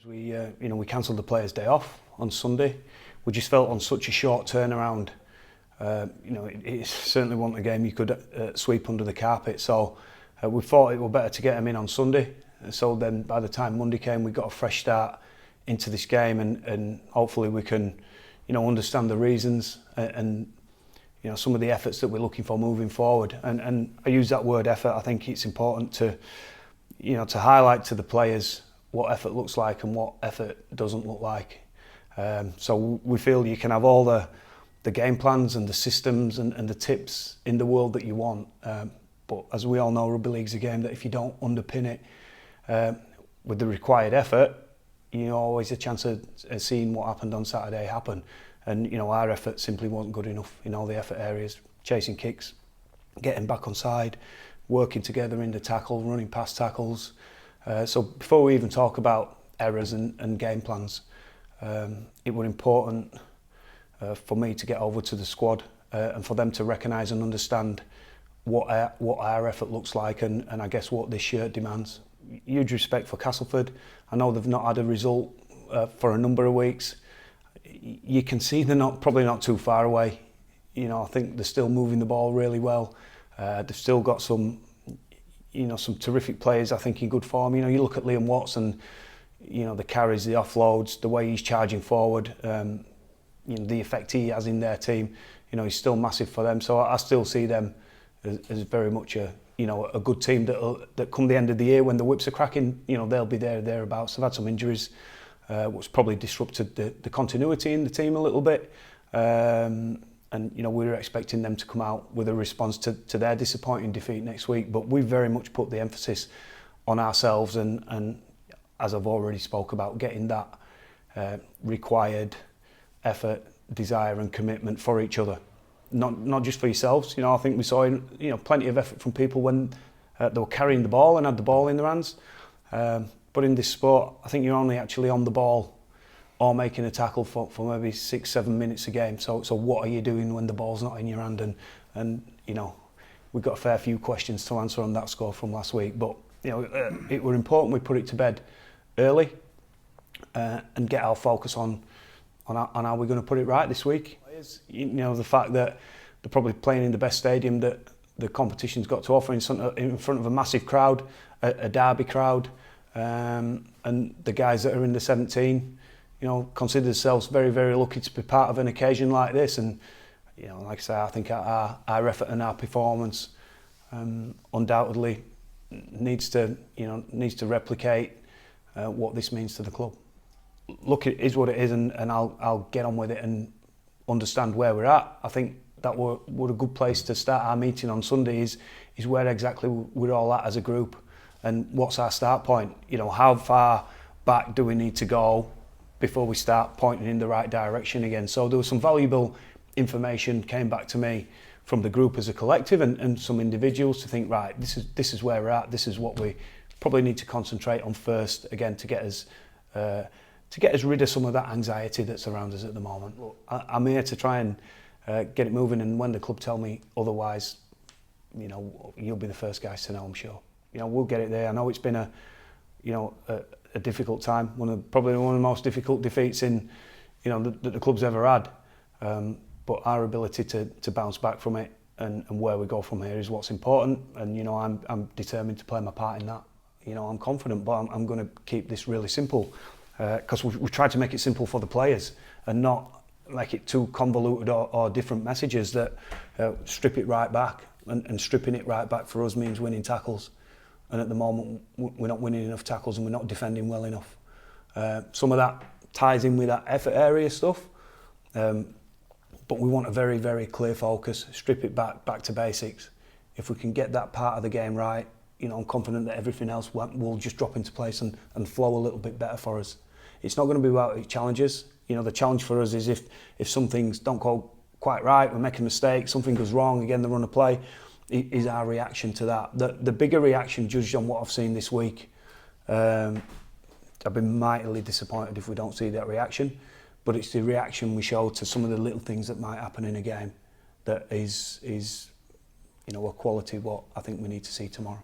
We cancelled the players' day off on Sunday. We just felt on such a short turnaround, it certainly wasn't a game you could sweep under the carpet. So we thought it was better to get them in on Sunday. So then by the time Monday came, we got a fresh start into this game, and hopefully we can, understand the reasons and some of the efforts that we're looking for moving forward. And I use that word effort. I think it's important to, to highlight to the players what effort looks like and what effort doesn't look like. So we feel you can have all the game plans and the systems and the tips in the world that you want. But as we all know, rugby league's a game that if you don't underpin it with the required effort, always a chance of seeing what happened on Saturday happen. And our effort simply wasn't good enough in all the effort areas, chasing kicks, getting back on side, working together in the tackle, running past tackles. So before we even talk about errors and game plans, it was important for me to get over to the squad and for them to recognise and understand what our effort looks like and I guess what this shirt demands. Huge respect for Castleford. I know they've not had a result for a number of weeks. You can see they're probably not too far away. I think they're still moving the ball really well. They've still got some terrific players, I think, in good form. You look at Liam Watson, the carries, the offloads, the way he's charging forward, the effect he has in their team, he's still massive for them. So I still see them as very much a good team that come the end of the year when the whips are cracking, they'll be thereabouts. They've had some injuries, which probably disrupted the continuity in the team a little bit. And we were expecting them to come out with a response to their disappointing defeat next week. But we very much put the emphasis on ourselves and as I've already spoke about, getting that required effort, desire and commitment for each other. Not just for yourselves. I think we saw plenty of effort from people when they were carrying the ball and had the ball in their hands. But in this sport, I think you're only actually on the ball or making a tackle for maybe 6-7 minutes a game. So what are you doing when the ball's not in your hand? And we've got a fair few questions to answer on that score from last week. But it were important we put it to bed early and get our focus on how we're going to put it right this week. The fact that they're probably playing in the best stadium that the competition's got to offer in front of a massive crowd, a derby crowd, and the guys that are in the 17, consider themselves very, very lucky to be part of an occasion like this. And like I say, I think our effort and our performance undoubtedly needs to replicate what this means to the club. Look, it is what it is, and I'll get on with it and understand where we're at. I think that were a good place to start our meeting on Sunday is where exactly we're all at as a group and what's our start point. How far back do we need to go before we start pointing in the right direction again? So there was some valuable information came back to me from the group as a collective and some individuals to think, right, this is where we're at, this is what we probably need to concentrate on first again to get us rid of some of that anxiety that's around us at the moment. Look, I'm here to try and get it moving, and when the club tell me otherwise, you'll be the first guys to know, I'm sure. We'll get it there. I know it's been a difficult time, probably one of the most difficult defeats in, that the club's ever had. But our ability to bounce back from it and where we go from here is what's important. And I'm determined to play my part in that. I'm confident, but I'm going to keep this really simple. Because we've tried to make it simple for the players and not make it too convoluted or different messages that strip it right back. And stripping it right back for us means winning tackles. And at the moment, we're not winning enough tackles and we're not defending well enough. Some of that ties in with that effort area stuff. But we want a very, very clear focus, strip it back to basics. If we can get that part of the game right, I'm confident that everything else will just drop into place and flow a little bit better for us. It's not going to be about challenges. The challenge for us is if some things don't go quite right, we make a mistake, something goes wrong, again, the run of play, is our reaction to that. The bigger reaction, judged on what I've seen this week, I've been mightily disappointed if we don't see that reaction, but it's the reaction we show to some of the little things that might happen in a game that is a quality what I think we need to see tomorrow.